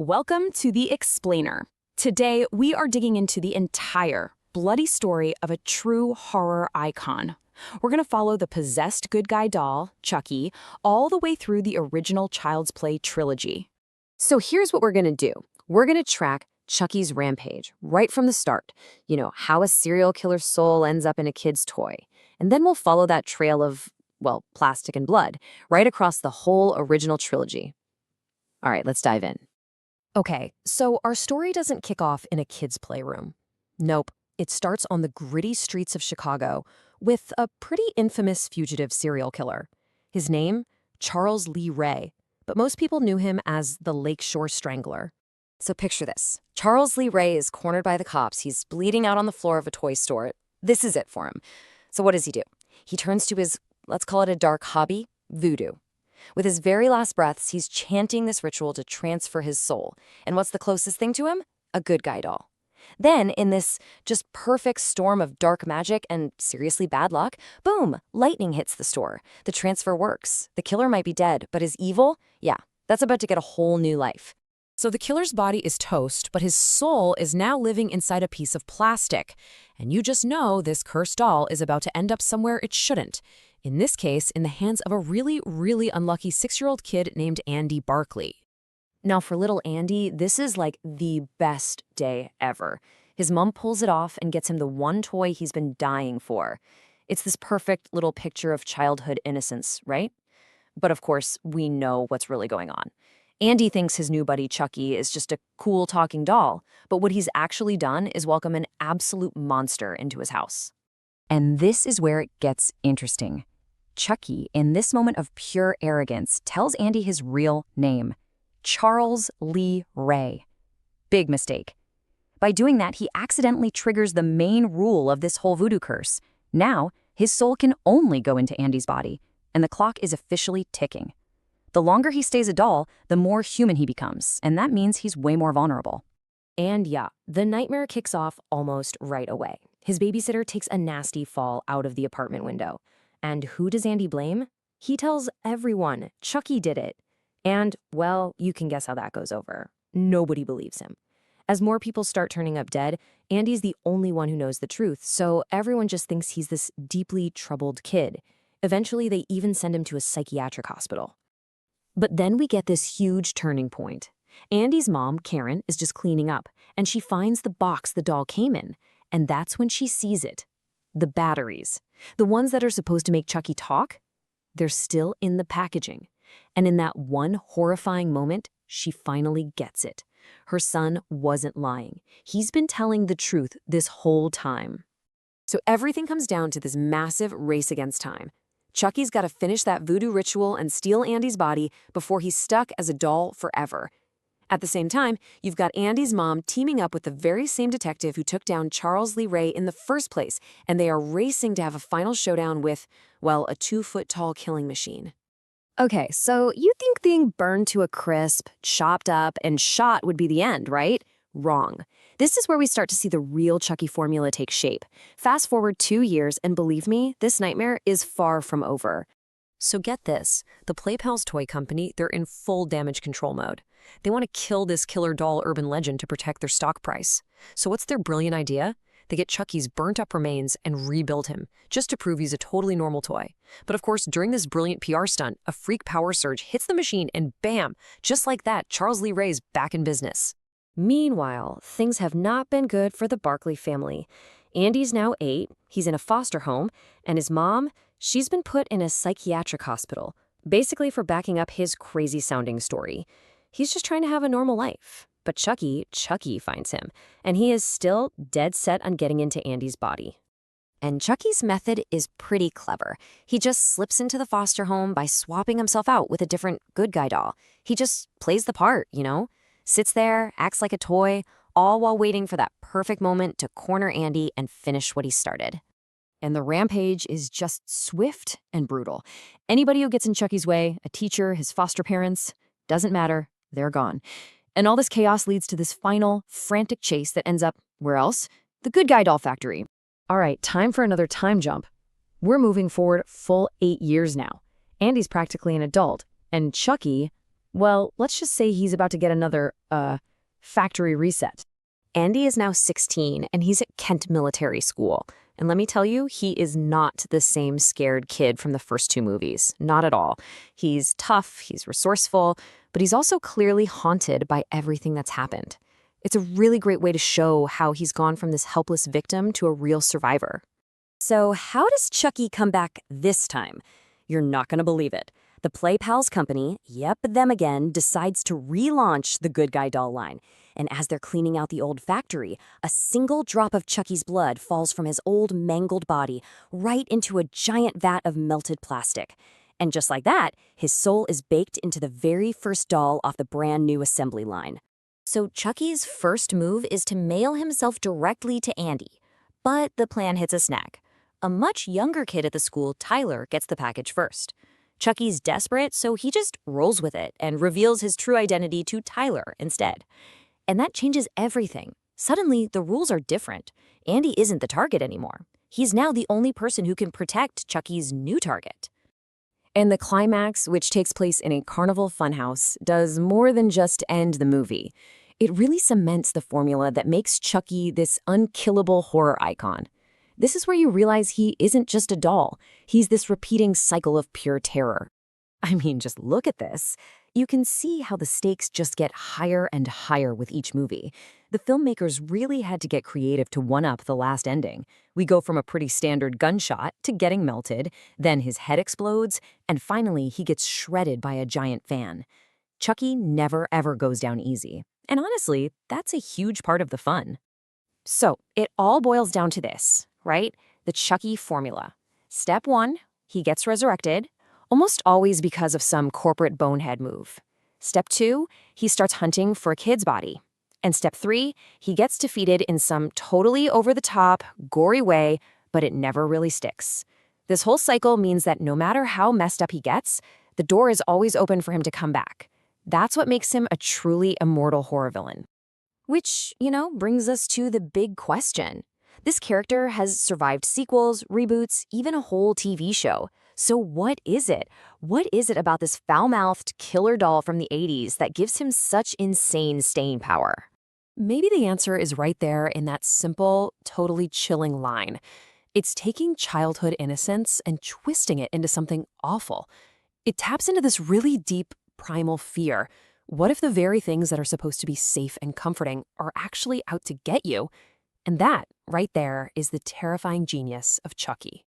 Welcome to The Explainer. Today, we are digging into the entire bloody story of a true horror icon. We're going to follow the possessed good guy doll, Chucky, all the way through the original Child's Play trilogy. So here's what we're going to do. We're going to track Chucky's rampage right from the start. How a serial killer's soul ends up in a kid's toy. And then we'll follow that trail of, plastic and blood right across the whole original trilogy. All right, let's dive in. Okay, so our story doesn't kick off in a kid's playroom. Nope, it starts on the gritty streets of Chicago with a pretty infamous fugitive serial killer. His name, Charles Lee Ray, but most people knew him as the Lakeshore Strangler. So picture this. Charles Lee Ray is cornered by the cops. He's bleeding out on the floor of a toy store. This is it for him. So what does he do? He turns to his, let's call it a dark hobby, voodoo. With his very last breaths, he's chanting this ritual to transfer his soul. And what's the closest thing to him? A good guy doll. Then, in this just perfect storm of dark magic and seriously bad luck, boom, lightning hits the store. The transfer works. The killer might be dead, but his evil, that's about to get a whole new life. So the killer's body is toast, but his soul is now living inside a piece of plastic. And you just know this cursed doll is about to end up somewhere it shouldn't. In this case, in the hands of a really, really unlucky 6-year-old kid named Andy Barkley. Now, for little Andy, this is like the best day ever. His mom pulls it off and gets him the one toy he's been dying for. It's this perfect little picture of childhood innocence, right? But of course, we know what's really going on. Andy thinks his new buddy Chucky is just a cool talking doll, but what he's actually done is welcome an absolute monster into his house. And this is where it gets interesting. Chucky, in this moment of pure arrogance, tells Andy his real name, Charles Lee Ray. Big mistake. By doing that, he accidentally triggers the main rule of this whole voodoo curse. Now, his soul can only go into Andy's body, and the clock is officially ticking. The longer he stays a doll, the more human he becomes, and that means he's way more vulnerable. And the nightmare kicks off almost right away. His babysitter takes a nasty fall out of the apartment window. And who does Andy blame? He tells everyone Chucky did it. And, you can guess how that goes over. Nobody believes him. As more people start turning up dead, Andy's the only one who knows the truth, so everyone just thinks he's this deeply troubled kid. Eventually, they even send him to a psychiatric hospital. But then we get this huge turning point. Andy's mom, Karen, is just cleaning up, and she finds the box the doll came in, and that's when she sees it. The batteries, the ones that are supposed to make Chucky talk, they're still in the packaging. And in that one horrifying moment, she finally gets it. Her son wasn't lying. He's been telling the truth this whole time. So everything comes down to this massive race against time. Chucky's got to finish that voodoo ritual and steal Andy's body before he's stuck as a doll forever. At the same time, you've got Andy's mom teaming up with the very same detective who took down Charles Lee Ray in the first place, and they are racing to have a final showdown with, a 2-foot-tall killing machine. Okay, so you think being burned to a crisp, chopped up, and shot would be the end, right? Wrong. This is where we start to see the real Chucky formula take shape. Fast forward 2 years, and believe me, this nightmare is far from over. So get this, the Play Pals toy company, they're in full damage control mode. They want to kill this killer doll urban legend to protect their stock price. So what's their brilliant idea? They get Chucky's burnt-up remains and rebuild him, just to prove he's a totally normal toy. But of course, during this brilliant PR stunt, a freak power surge hits the machine and bam, just like that, Charles Lee Ray's back in business. Meanwhile, things have not been good for the Barkley family. Andy's now 8, he's in a foster home, and his mom, she's been put in a psychiatric hospital, basically for backing up his crazy-sounding story. He's just trying to have a normal life. But Chucky finds him, and he is still dead set on getting into Andy's body. And Chucky's method is pretty clever. He just slips into the foster home by swapping himself out with a different good guy doll. He just plays the part, Sits there, acts like a toy, all while waiting for that perfect moment to corner Andy and finish what he started. And the rampage is just swift and brutal. Anybody who gets in Chucky's way, a teacher, his foster parents, doesn't matter, they're gone. And all this chaos leads to this final, frantic chase that ends up, where else? The good guy doll factory. All right, time for another time jump. We're moving forward full 8 years now. Andy's practically an adult, and Chucky, Well, let's just say he's about to get another, factory reset. Andy is now 16 and he's at Kent Military School. And let me tell you, he is not the same scared kid from the first two movies. Not at all. He's tough, he's resourceful, but he's also clearly haunted by everything that's happened. It's a really great way to show how he's gone from this helpless victim to a real survivor. So how does Chucky come back this time? You're not going to believe it. The Play Pals company, yep, them again, decides to relaunch the Good Guy doll line. And as they're cleaning out the old factory, a single drop of Chucky's blood falls from his old mangled body right into a giant vat of melted plastic. And just like that, his soul is baked into the very first doll off the brand new assembly line. So Chucky's first move is to mail himself directly to Andy. But the plan hits a snag. A much younger kid at the school, Tyler, gets the package first. Chucky's desperate, so he just rolls with it and reveals his true identity to Tyler instead. And that changes everything. Suddenly, the rules are different. Andy isn't the target anymore. He's now the only person who can protect Chucky's new target. And the climax, which takes place in a carnival funhouse, does more than just end the movie. It really cements the formula that makes Chucky this unkillable horror icon. This is where you realize he isn't just a doll. He's this repeating cycle of pure terror. I mean, just look at this. You can see how the stakes just get higher and higher with each movie. The filmmakers really had to get creative to one-up the last ending. We go from a pretty standard gunshot to getting melted, then his head explodes, and finally he gets shredded by a giant fan. Chucky never ever goes down easy. And honestly, that's a huge part of the fun. So it all boils down to this, right? The Chucky formula. Step 1, he gets resurrected, almost always because of some corporate bonehead move. Step 2, he starts hunting for a kid's body. And step 3, he gets defeated in some totally over-the-top, gory way, but it never really sticks. This whole cycle means that no matter how messed up he gets, the door is always open for him to come back. That's what makes him a truly immortal horror villain. Which, brings us to the big question. This character has survived sequels, reboots, even a whole TV show. So what is it? What is it about this foul-mouthed killer doll from the 80s that gives him such insane staying power? Maybe the answer is right there in that simple, totally chilling line. It's taking childhood innocence and twisting it into something awful. It taps into this really deep, primal fear. What if the very things that are supposed to be safe and comforting are actually out to get you? And that, right there, is the terrifying genius of Chucky.